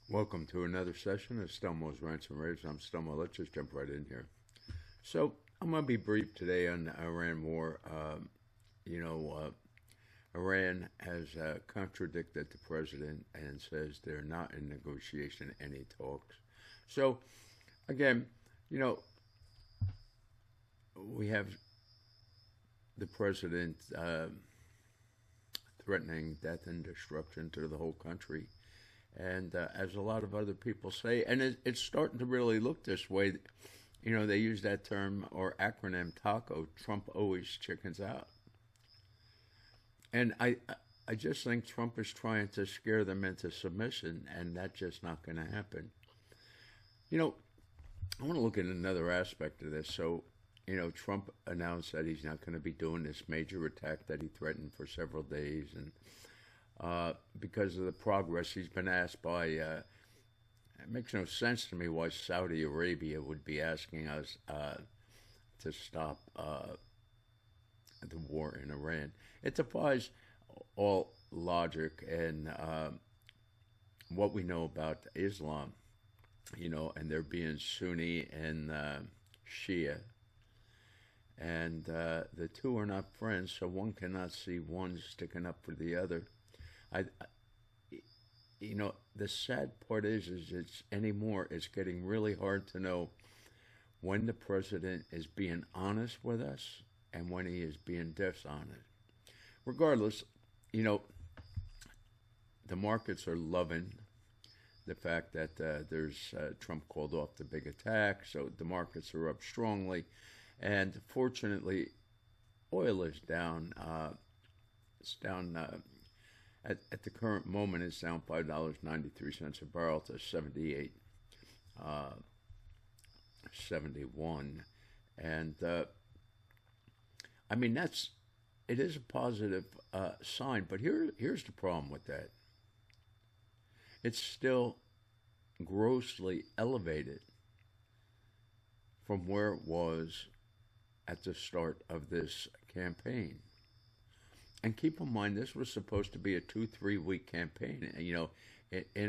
Welcome to another session of Stelmo's Rants and Raves. I'm Stelmo. Let's just jump right in here. So I'm going to be brief today on the Iran war. Iran has contradicted the president and says they're not in negotiation, any talks. So again, you know, we have the president threatening death and destruction to the whole country. And as a lot of other people say, and it's starting to really look this way. You know, they use that term or acronym TACO, Trump always chickens out. And I just think Trump is trying to scare them into submission, and that's just not going to happen. You know, I want to look at another aspect of this. So, Trump announced that he's not going to be doing this major attack that he threatened for several days, and because of the progress he's been asked by, it makes no sense to me why Saudi Arabia would be asking us to stop the war in Iran. It defies all logic and what we know about Islam, and there being Sunni and Shia. And the two are not friends, so one cannot see one sticking up for the other. The sad part is it's getting really hard to know when the president is being honest with us and when he is being dishonest. Regardless, the markets are loving the fact that there's Trump called off the big attack, so the markets are up strongly, and fortunately, oil is down. It's down. At the current moment, it's down $5.93 a barrel to 78.71, and it is a positive sign. But here's the problem with that: it's still grossly elevated from where it was at the start of this campaign. And keep in mind, this was supposed to be a 2-3 week campaign. In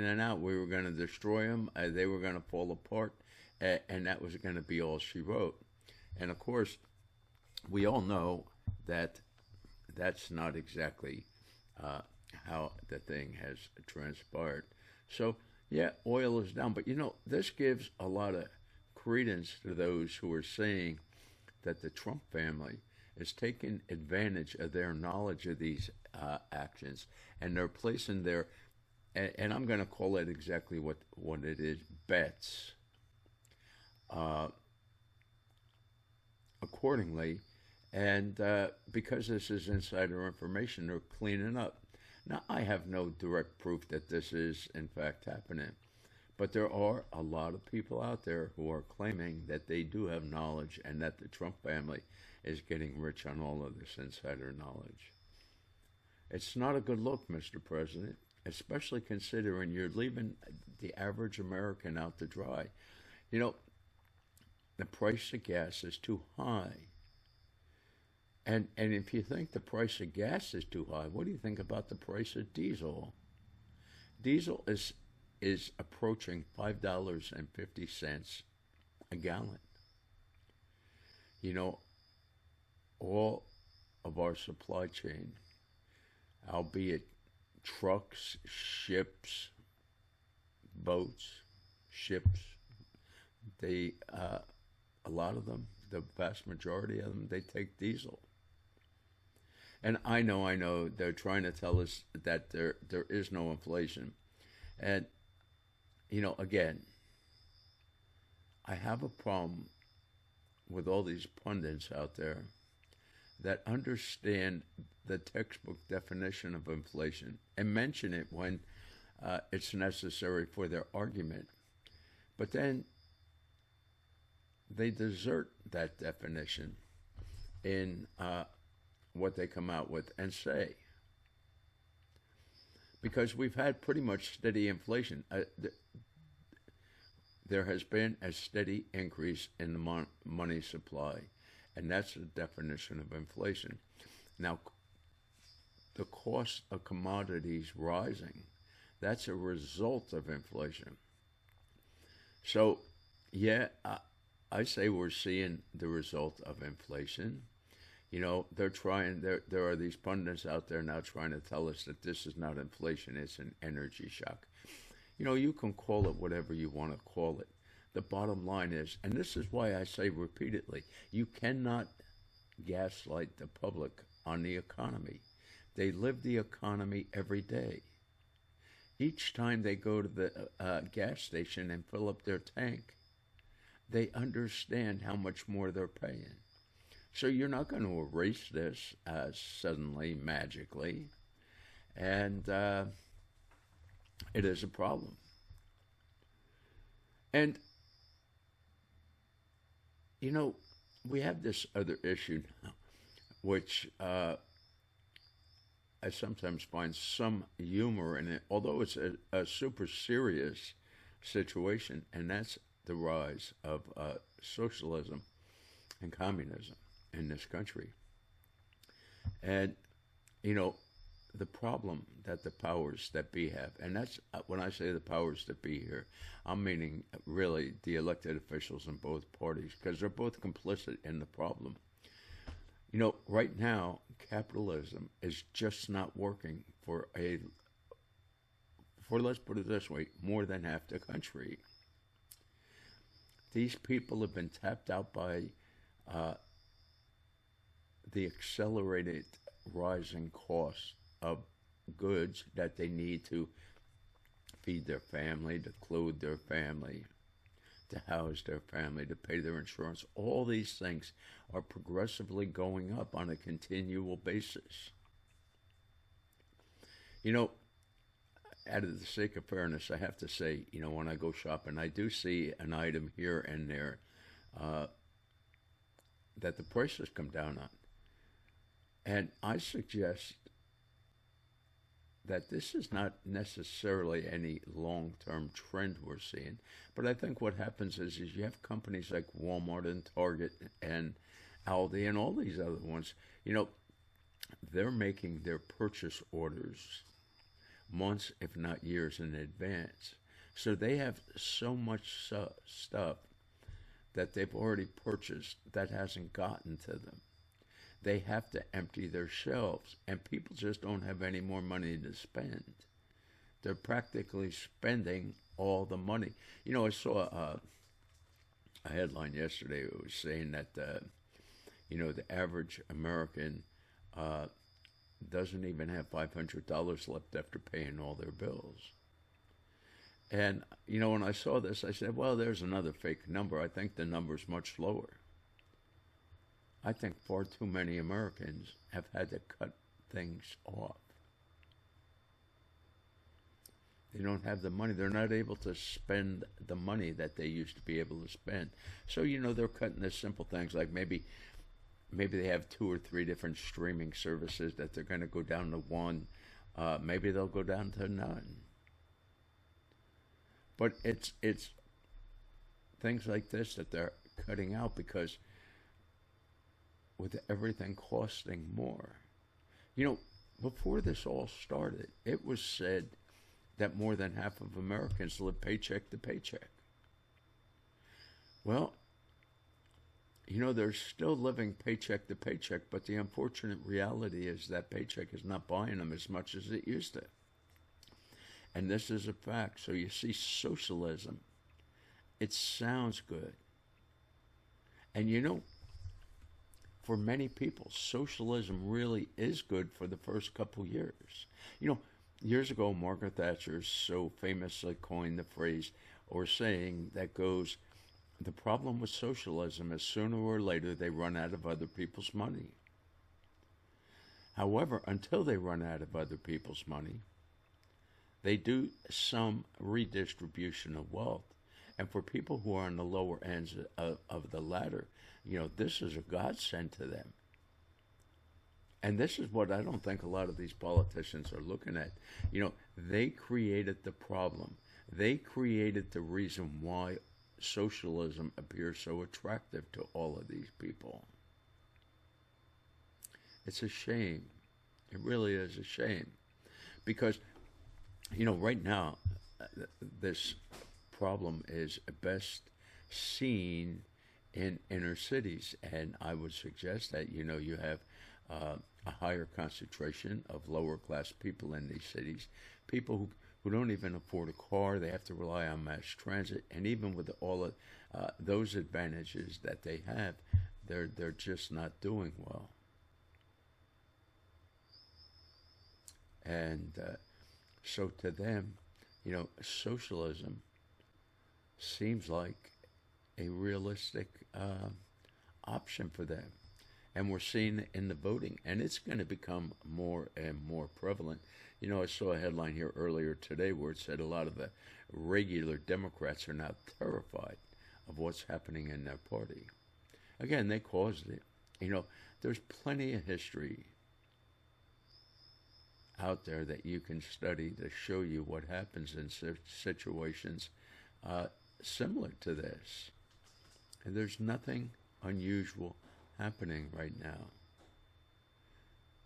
and out, we were going to destroy them. They were going to fall apart, and that was going to be all she wrote. And of course, we all know that that's not exactly how the thing has transpired. So, yeah, oil is down. But, this gives a lot of credence to those who are saying that the Trump family is taking advantage of their knowledge of these actions, and they're placing their, and I'm going to call it exactly what it is, bets accordingly. And because this is insider information, they're cleaning up. Now, I have no direct proof that this is, in fact, happening. But there are a lot of people out there who are claiming that they do have knowledge and that the Trump family is getting rich on all of this insider knowledge. It's not a good look, Mr. President, especially considering you're leaving the average American out to dry. The price of gas is too high. And if you think the price of gas is too high, what do you think about the price of diesel? Diesel is approaching $5.50 a gallon. All of our supply chain, albeit trucks, ships, boats, ships, a lot of them, the vast majority of them, they take diesel. And I know, they're trying to tell us that there is no inflation. And again, I have a problem with all these pundits out there that understand the textbook definition of inflation and mention it when it's necessary for their argument. But then they desert that definition in what they come out with and say. Because we've had pretty much steady inflation. There has been a steady increase in the money supply, and that's the definition of inflation. Now, the cost of commodities rising, That's a result of inflation. So, yeah, I say we're seeing the result of inflation. You know, they're trying, there are these pundits out there now trying to tell us that this is not inflation, it's an energy shock. You know, you can call it whatever you want to call it. The bottom line is, and this is why I say repeatedly, you cannot gaslight the public on the economy. They live the economy every day. Each time they go to the gas station and fill up their tank, they understand how much more they're paying. So you're not going to erase this suddenly, magically. And it is a problem. And, you know, we have this other issue now, which I sometimes find some humor in it, although it's a super serious situation, and that's the rise of socialism and communism in this country. And, you know, the problem that the powers that be have, and that's when I say the powers that be here, I'm meaning really the elected officials in both parties, because they're both complicit in the problem. You know, right now, capitalism is just not working for let's put it this way, more than half the country. These people have been tapped out by the accelerated rising costs of goods that they need to feed their family, to clothe their family, to house their family, to pay their insurance. All these things are progressively going up on a continual basis. You know, out of the sake of fairness, I have to say, you know, when I go shopping, I do see an item here and there that the prices come down on. And I suggest that this is not necessarily any long-term trend we're seeing, but I think what happens is you have companies like Walmart and Target and Aldi and all these other ones, you know, they're making their purchase orders months, if not years in advance. So they have so much stuff that they've already purchased that hasn't gotten to them. They have to empty their shelves, and people just don't have any more money to spend. They're practically spending all the money. You know, I saw a headline yesterday. It was saying that, you know, the average American doesn't even have $500 left after paying all their bills. And, you know, when I saw this, I said, well, there's another fake number. I think the number's much lower. I think far too many Americans have had to cut things off. They don't have the money. They're not able to spend the money that they used to be able to spend. So, you know, they're cutting the simple things like maybe they have 2 or 3 different streaming services that they're going to go down to one. Maybe they'll go down to none. But it's things like this that they're cutting out because with everything costing more. You know, before this all started, it was said that more than half of Americans live paycheck to paycheck. Well, you know, they're still living paycheck to paycheck, but the unfortunate reality is that paycheck is not buying them as much as it used to. And this is a fact. So you see, socialism, it sounds good. And you know, for many people, socialism really is good for the first couple years. You know, years ago, Margaret Thatcher so famously coined the phrase or saying that goes, the problem with socialism is sooner or later they run out of other people's money. However, until they run out of other people's money, they do some redistribution of wealth. And for people who are on the lower ends of the ladder, you know, this is a godsend to them. And this is what I don't think a lot of these politicians are looking at. You know, they created the problem. They created the reason why socialism appears so attractive to all of these people. It's a shame. It really is a shame. Because Right now, this problem is best seen in inner cities, and I would suggest that you have a higher concentration of lower class people in these cities, people who don't even afford a car. They have to rely on mass transit, and even with all of those advantages that they have, they're just not doing well. And so to them, socialism seems like a realistic option for them. And we're seeing it in the voting, and it's going to become more and more prevalent. I saw a headline here earlier today where it said a lot of the regular Democrats are now terrified of what's happening in their party. Again, they caused it. There's plenty of history out there that you can study to show you what happens in situations uh, similar to this. And there's nothing unusual happening right now.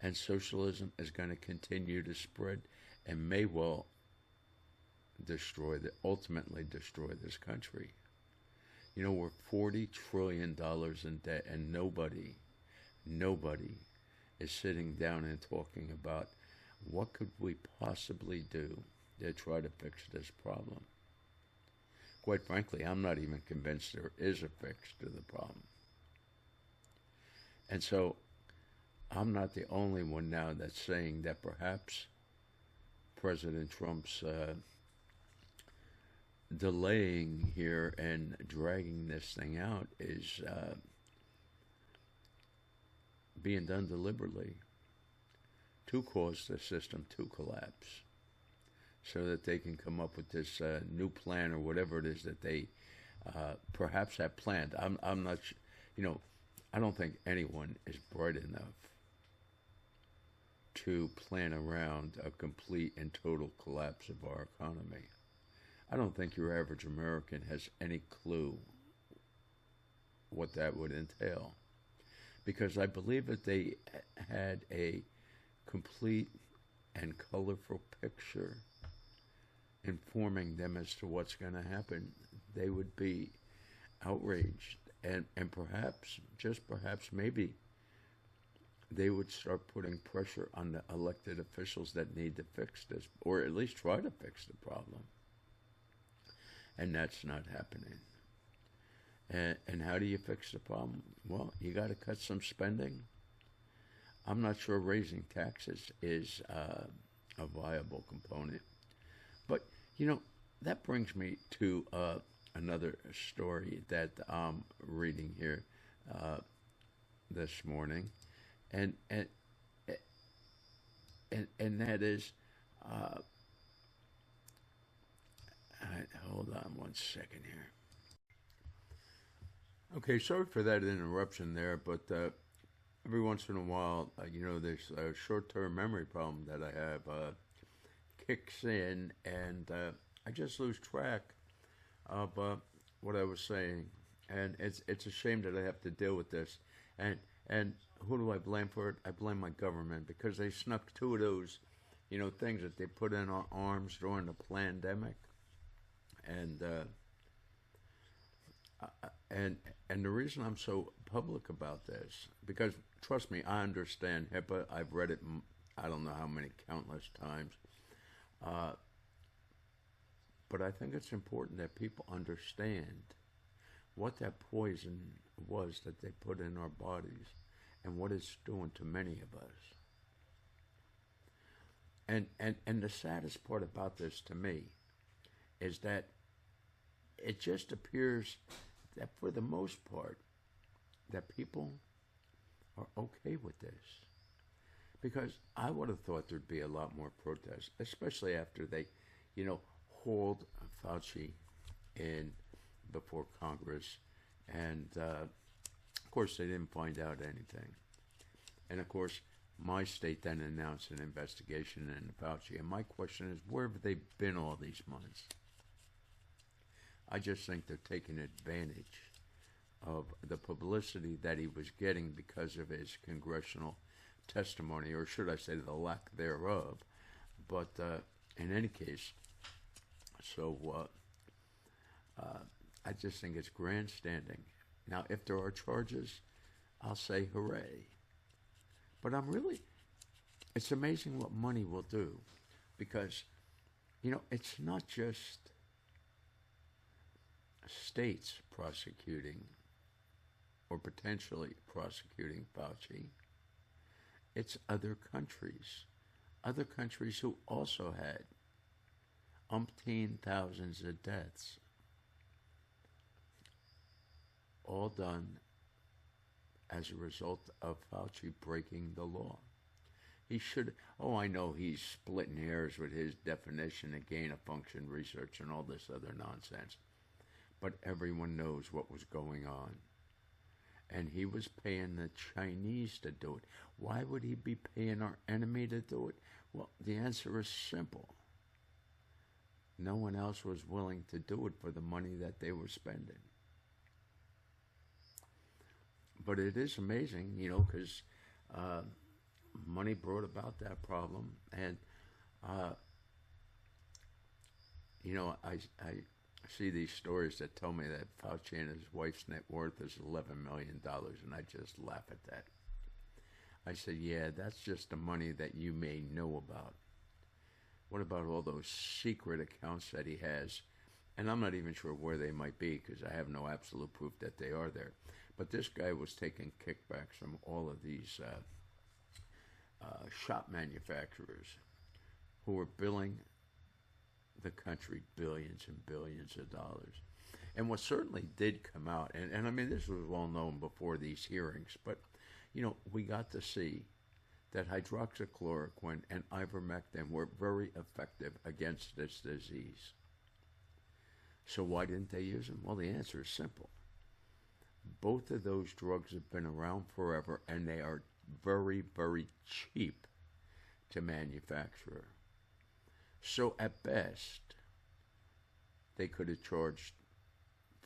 And socialism is going to continue to spread and may well ultimately destroy this country. We're $40 trillion in debt, and nobody is sitting down and talking about what could we possibly do to try to fix this problem. Quite frankly, I'm not even convinced there is a fix to the problem. And so I'm not the only one now that's saying that perhaps President Trump's delaying here and dragging this thing out is being done deliberately to cause the system to collapse so that they can come up with this new plan or whatever it is that they perhaps have planned. I'm not, I don't think anyone is bright enough to plan around a complete and total collapse of our economy. I don't think your average American has any clue what that would entail, because I believe that they had a complete and colorful picture informing them as to what's going to happen, they would be outraged. And perhaps, just perhaps, maybe they would start putting pressure on the elected officials that need to fix this, or at least try to fix the problem. And that's not happening. And how do you fix the problem? Well, you got to cut some spending. I'm not sure raising taxes is a viable component. But, that brings me to another story that I'm reading here this morning. And that is, hold on one second here. Okay, sorry for that interruption there, but every once in a while, this short-term memory problem that I have kicks in, and I just lose track of what I was saying, and it's a shame that I have to deal with this. And who do I blame for it? I blame my government, because they snuck two of those, things that they put in our arms during the pandemic, and the reason I'm so public about this, because trust me, I understand HIPAA. I've read it, I don't know how many countless times. But I think it's important that people understand what that poison was that they put in our bodies and what it's doing to many of us. And the saddest part about this to me is that it just appears that for the most part that people are okay with this. Because I would have thought there'd be a lot more protests, especially after they, hauled Fauci in before Congress. And, of course, they didn't find out anything. And, of course, my state then announced an investigation into Fauci. And my question is, where have they been all these months? I just think they're taking advantage of the publicity that he was getting because of his congressional testimony, or should I say the lack thereof. But in any case, so I just think it's grandstanding. Now, if there are charges, I'll say hooray. But it's amazing what money will do, because, it's not just states prosecuting or potentially prosecuting Fauci. It's other countries who also had umpteen thousands of deaths, all done as a result of Fauci breaking the law. He should, I know he's splitting hairs with his definition of gain of function research and all this other nonsense, but everyone knows what was going on. And he was paying the Chinese to do it. Why would he be paying our enemy to do it? Well, the answer is simple. No one else was willing to do it for the money that they were spending. But it is amazing, because money brought about that problem. And, I see these stories that tell me that Fauci and his wife's net worth is $11 million, and I just laugh at that. I said, yeah, that's just the money that you may know about. What about all those secret accounts that he has? And I'm not even sure where they might be, because I have no absolute proof that they are there. But this guy was taking kickbacks from all of these shop manufacturers who were billing the country billions and billions of dollars. And what certainly did come out, and I mean, this was well known before these hearings, but, we got to see that hydroxychloroquine and ivermectin were very effective against this disease. So why didn't they use them? Well, the answer is simple. Both of those drugs have been around forever, and they are very, very cheap to manufacture. So at best, they could have charged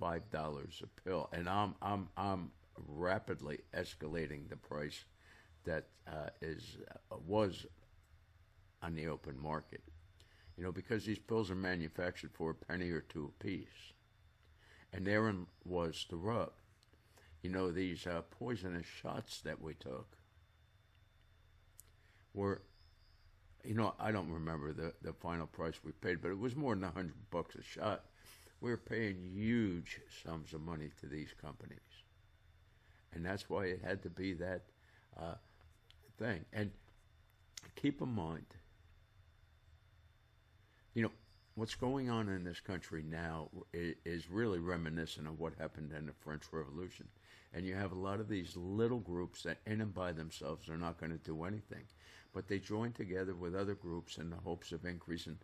$5 a pill, and I'm rapidly escalating the price that was on the open market. Because these pills are manufactured for a penny or two apiece, and therein was the rub. These poisonous shots that we took were, I don't remember the final price we paid, but it was more than $100 a shot. We were paying huge sums of money to these companies, and that's why it had to be that thing. And keep in mind, what's going on in this country now is really reminiscent of what happened in the French Revolution. And you have a lot of these little groups that in and by themselves are not going to do anything. But they join together with other groups in the hopes of increasing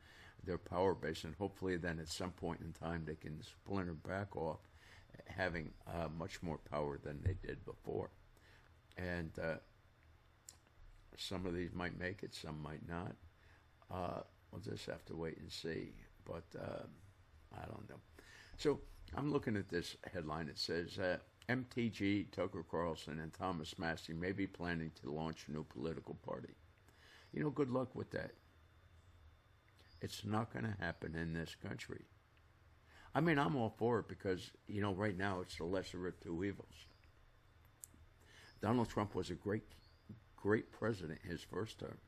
their power base. And hopefully then at some point in time they can splinter back off, having much more power than they did before. And some of these might make it, some might not. We'll just have to wait and see. But I don't know. So I'm looking at this headline. It says, MTG, Tucker Carlson, and Thomas Massey may be planning to launch a new political party. Good luck with that. It's not going to happen in this country. I mean, I'm all for it because, right now it's the lesser of two evils. Donald Trump was a great president his first term.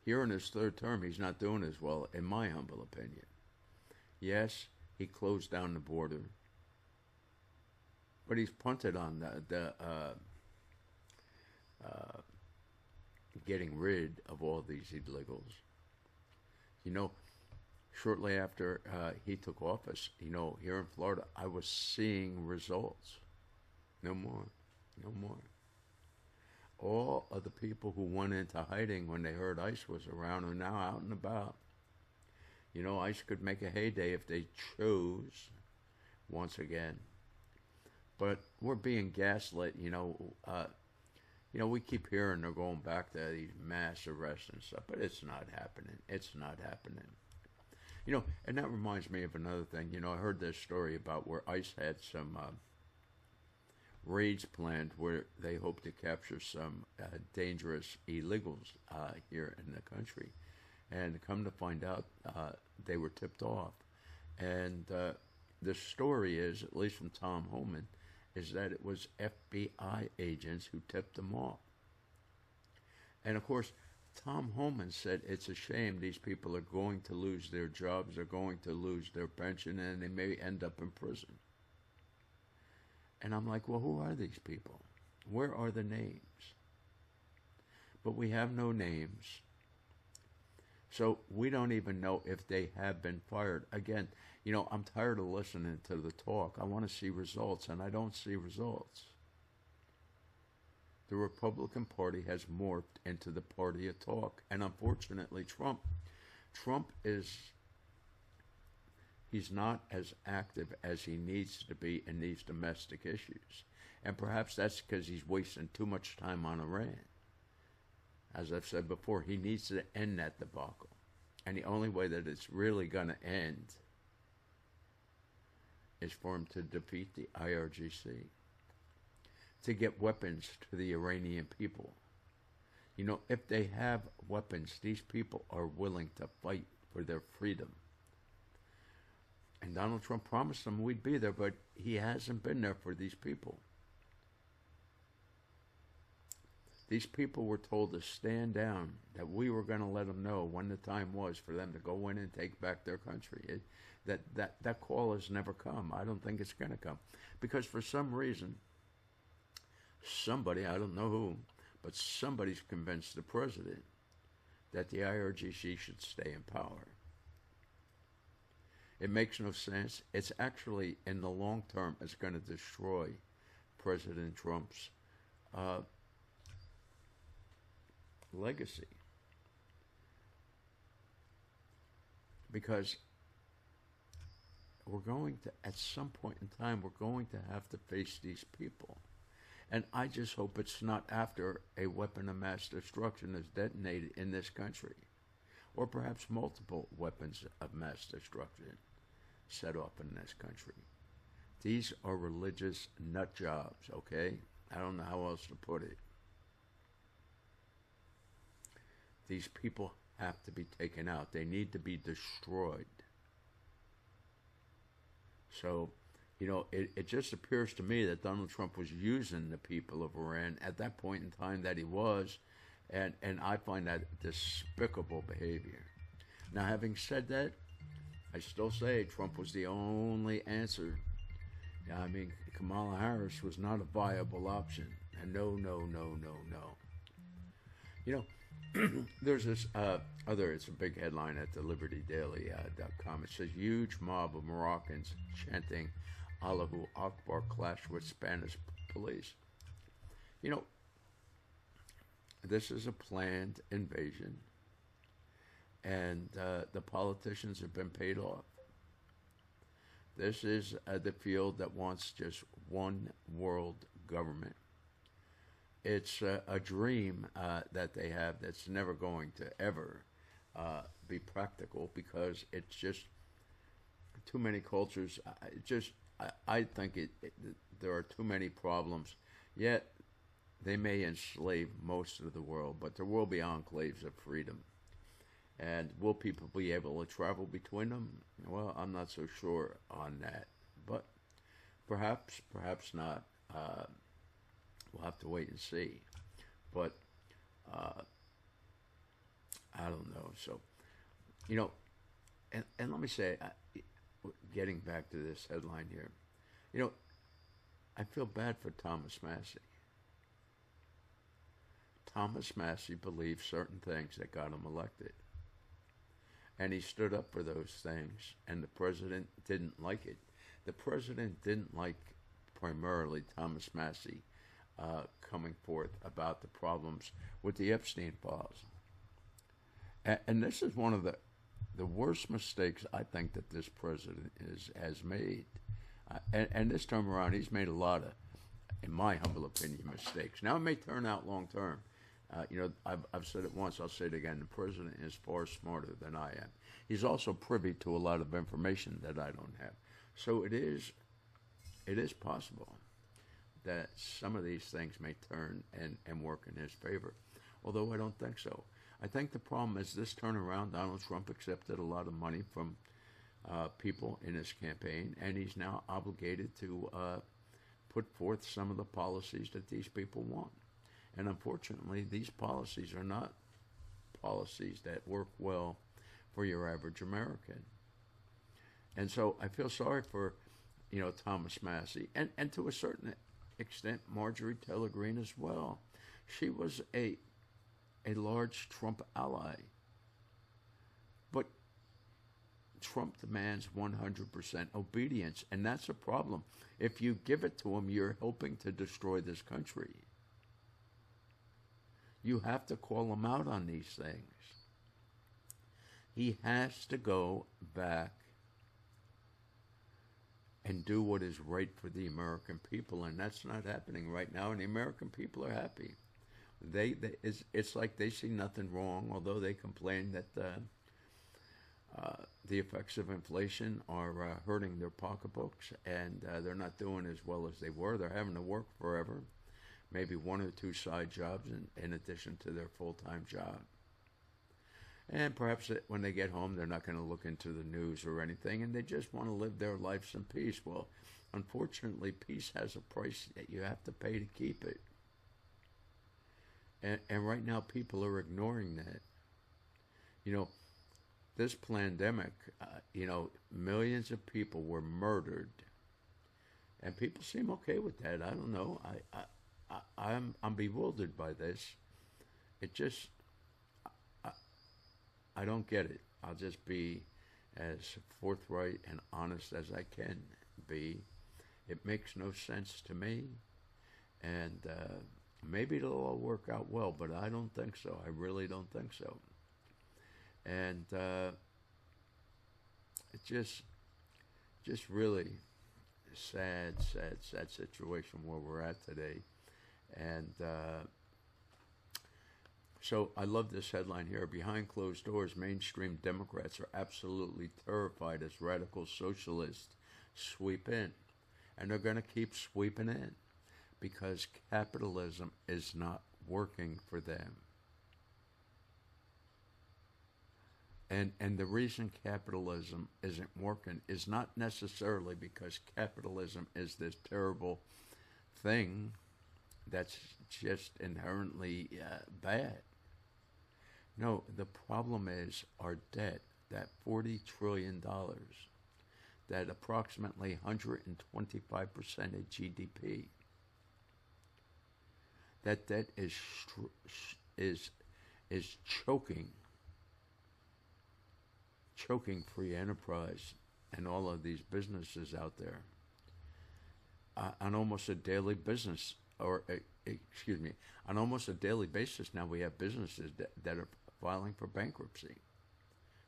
Here in his third term, he's not doing as well, in my humble opinion. Yes, he closed down the border, but he's punted on the getting rid of all these illegals. Shortly after he took office, here in Florida, I was seeing results. No more. All of the people who went into hiding when they heard ICE was around are now out and about. ICE could make a heyday if they chose, once again. But we're being gaslit, we keep hearing they're going back to these mass arrests and stuff, but it's not happening. And that reminds me of another thing. I heard this story about where ICE had some raids planned where they hope to capture some dangerous illegals here in the country. And come to find out, they were tipped off. And the story is, at least from Tom Homan, is that it was FBI agents who tipped them off. And of course, Tom Homan said it's a shame these people are going to lose their jobs, they're going to lose their pension, and they may end up in prison. And I'm like, well, who are these people? Where are the names? But we have no names. So we don't even know if they have been fired. Again, I'm tired of listening to the talk. I want to see results, and I don't see results. The Republican Party has morphed into the party of talk. And unfortunately, Trump he's not as active as he needs to be in these domestic issues. And perhaps that's because he's wasting too much time on Iran. As I've said before, he needs to end that debacle. And the only way that it's really going to end is for him to defeat the IRGC, to get weapons to the Iranian people. If they have weapons, these people are willing to fight for their freedom. And Donald Trump promised them we'd be there, but he hasn't been there for these people. These people were told to stand down, that we were going to let them know when the time was for them to go in and take back their country. That call has never come. I don't think it's going to come. Because for some reason, somebody, I don't know who, but somebody's convinced the president that the IRGC should stay in power. It makes no sense. It's actually, in the long term, it's going to destroy President Trump's legacy. Because we're going to, at some point in time, we're going to have to face these people. And I just hope it's not after a weapon of mass destruction is detonated in this country, or perhaps multiple weapons of mass destruction set off in this country. These are religious nut jobs, okay? I don't know how else to put it. These people have to be taken out. They need to be destroyed. So, it just appears to me that Donald Trump was using the people of Iran at that point in time that he was, and I find that despicable behavior. Now, having said that, I still say Trump was the only answer. I mean, Kamala Harris was not a viable option. And no. There's this it's a big headline at the LibertyDaily.com. It says, huge mob of Moroccans chanting Allahu Akbar clash with Spanish police. This is a planned invasion, and the politicians have been paid off. This is the field that wants just one world government. It's a dream that they have that's never going to ever be practical, because it's just too many cultures. I think there are too many problems. Yet they may enslave most of the world, but there will be enclaves of freedom. And will people be able to travel between them? Well, I'm not so sure on that. But perhaps not. We'll have to wait and see. But I don't know. So, and let me say, getting back to this headline here, I feel bad for Thomas Massey. Thomas Massey believed certain things that got him elected. And he stood up for those things, and the president didn't like it. The president didn't like, primarily, Thomas Massey coming forth about the problems with the Epstein files. And this is one of the worst mistakes I think that this president has made. And this time around, he's made a lot of, in my humble opinion, mistakes. Now, it may turn out long term. I've said it once, I'll say it again. The president is far smarter than I am. He's also privy to a lot of information that I don't have. So it is possible that some of these things may turn and work in his favor, although I don't think so. I think the problem is this turnaround. Donald Trump accepted a lot of money from people in his campaign, and he's now obligated to put forth some of the policies that these people want. And unfortunately, these policies are not policies that work well for your average American. And so I feel sorry for, Thomas Massey, and to a certain extent, Marjorie Taylor Greene as well. She was a large Trump ally. But Trump demands 100% obedience, and that's a problem. If you give it to him, you're helping to destroy this country. You have to call him out on these things. He has to go back and do what is right for the American people, and that's not happening right now, and the American people are happy. It's like they see nothing wrong, although they complain that the effects of inflation are hurting their pocketbooks, and they're not doing as well as they were. They're having to work forever, maybe one or two side jobs in addition to their full-time job. And perhaps when they get home, they're not going to look into the news or anything, and they just want to live their lives in peace. Well, unfortunately, peace has a price that you have to pay to keep it. And right now, people are ignoring that. This pandemic, millions of people were murdered, and people seem okay with that. I don't know. I'm bewildered by this. It just, I don't get it. I'll just be as forthright and honest as I can be. It makes no sense to me, and maybe it'll all work out well, but I don't think so. I really don't think so. And it's just really sad situation where we're at today. And so I love this headline here. Behind closed doors, mainstream Democrats are absolutely terrified as radical socialists sweep in. And they're going to keep sweeping in because capitalism is not working for them. And the reason capitalism isn't working is not necessarily because capitalism is this terrible thing that's just inherently bad. No, the problem is our debt, that $40 trillion, that approximately 125% of GDP. That debt is choking free enterprise and all of these businesses out there on almost a daily basis now. We have businesses that are filing for bankruptcy,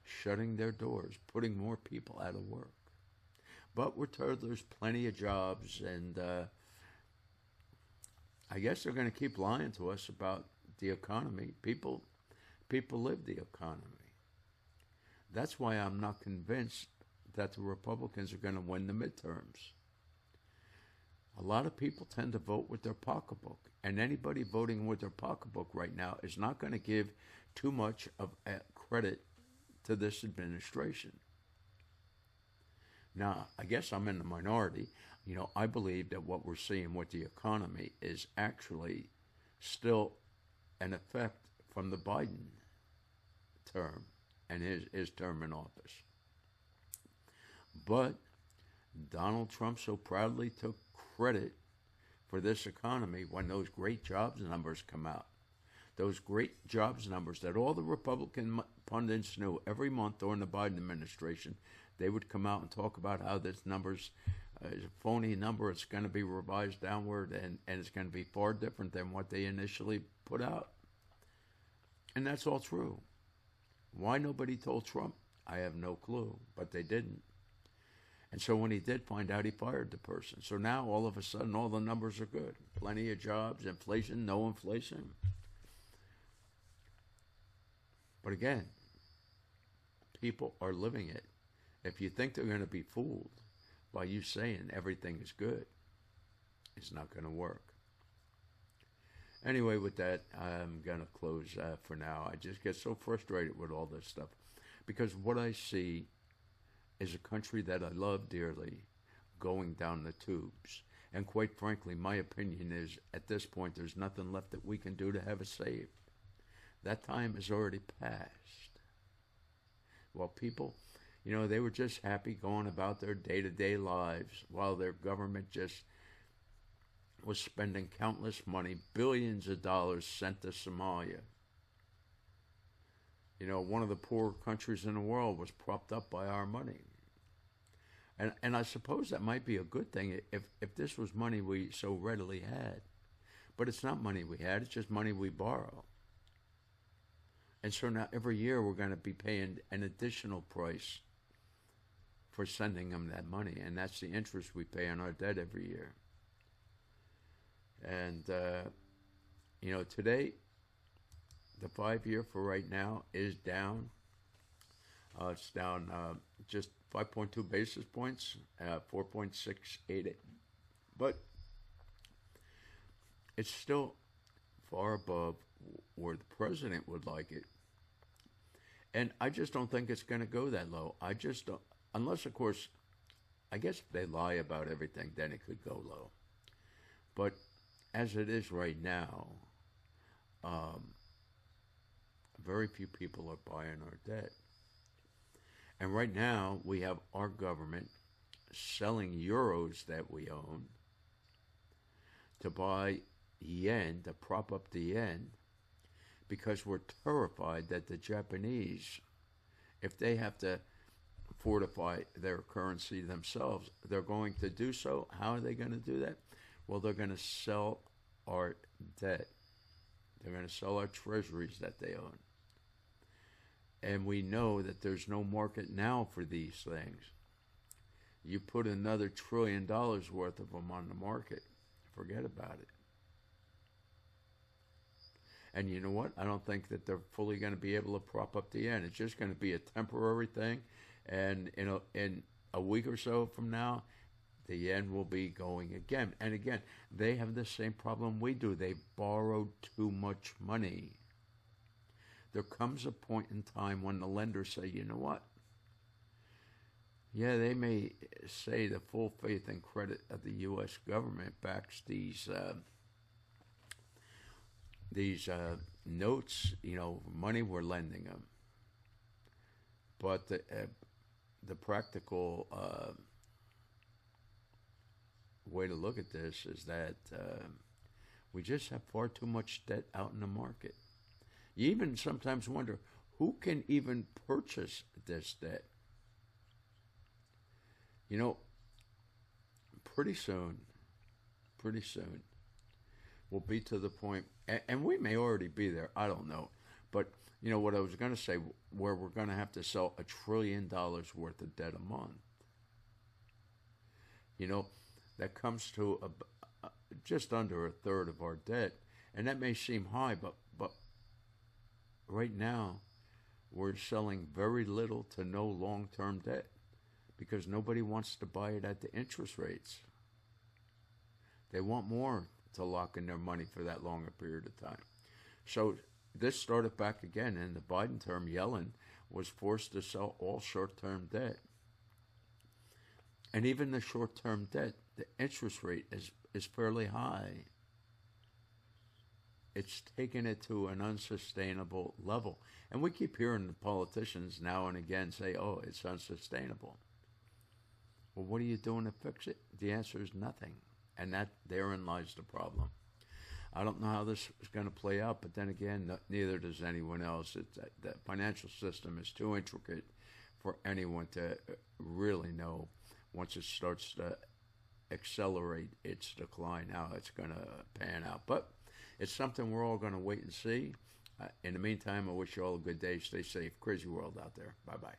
shutting their doors, putting more people out of work. But we're told there's plenty of jobs, and I guess they're going to keep lying to us about the economy. People live the economy. That's why I'm not convinced that the Republicans are going to win the midterms. A lot of people tend to vote with their pocketbook, and anybody voting with their pocketbook right now is not going to give too much of credit to this administration. Now, I guess I'm in the minority. I believe that what we're seeing with the economy is actually still an effect from the Biden term and his term in office. But Donald Trump so proudly took credit for this economy when those great jobs numbers come out. Those great jobs numbers that all the Republican pundits knew every month during the Biden administration. They would come out and talk about how this number's is a phony number. It's going to be revised downward, and it's going to be far different than what they initially put out. And that's all true. Why nobody told Trump, I have no clue, but they didn't. And so when he did find out, he fired the person. So now all of a sudden all the numbers are good. Plenty of jobs, inflation, no inflation. But again, people are living it. If you think they're going to be fooled by you saying everything is good, it's not going to work. Anyway, with that, I'm going to close for now. I just get so frustrated with all this stuff because what I see is a country that I love dearly going down the tubes. And quite frankly, my opinion is at this point, there's nothing left that we can do to have it saved. That time is already past. Well, people, they were just happy going about their day-to-day lives while their government just was spending countless money, billions of dollars sent to Somalia. One of the poorer countries in the world was propped up by our money. And I suppose that might be a good thing if this was money we so readily had. But it's not money we had, it's just money we borrow. And so now every year we're going to be paying an additional price for sending them that money. And that's the interest we pay on our debt every year. And, today, the 5-year for right now is down. It's down just 5.2 basis points, 4.688. But it's still far above where the president would like it. And I just don't think it's going to go that low. I just don't, unless, of course, I guess if they lie about everything, then it could go low. But as it is right now, very few people are buying our debt. And right now, we have our government selling euros that we own to buy yen, to prop up the yen, because we're terrified that the Japanese, if they have to fortify their currency themselves, they're going to do so. How are they going to do that? Well, they're going to sell our debt. They're going to sell our treasuries that they own. And we know that there's no market now for these things. You put another $1 trillion worth of them on the market, forget about it. And you know what? I don't think that they're fully going to be able to prop up the yen. It's just going to be a temporary thing. And in a week or so from now, the yen will be going again. And again, they have the same problem we do. They borrowed too much money. There comes a point in time when the lenders say, you know what? Yeah, they may say the full faith and credit of the U.S. government backs these notes, money we're lending them. But the practical way to look at this is that we just have far too much debt out in the market. You even sometimes wonder, who can even purchase this debt? Pretty soon, we'll be to the point, and we may already be there, I don't know. But, what I was going to say, where we're going to have to sell $1 trillion worth of debt a month. That comes to just under a third of our debt. And that may seem high, but right now, we're selling very little to no long-term debt because nobody wants to buy it at the interest rates. They want more to lock in their money for that longer period of time. So this started back again. In the Biden term, Yellen was forced to sell all short-term debt. And even the short-term debt, the interest rate is fairly high. It's taken it to an unsustainable level. And we keep hearing the politicians now and again say, oh, it's unsustainable. Well, what are you doing to fix it? The answer is nothing. And therein lies the problem. I don't know how this is going to play out, but then again, neither does anyone else. The financial system is too intricate for anyone to really know once it starts to accelerate its decline, how it's going to pan out. But it's something we're all going to wait and see. In the meantime, I wish you all a good day. Stay safe. Crazy world out there. Bye-bye.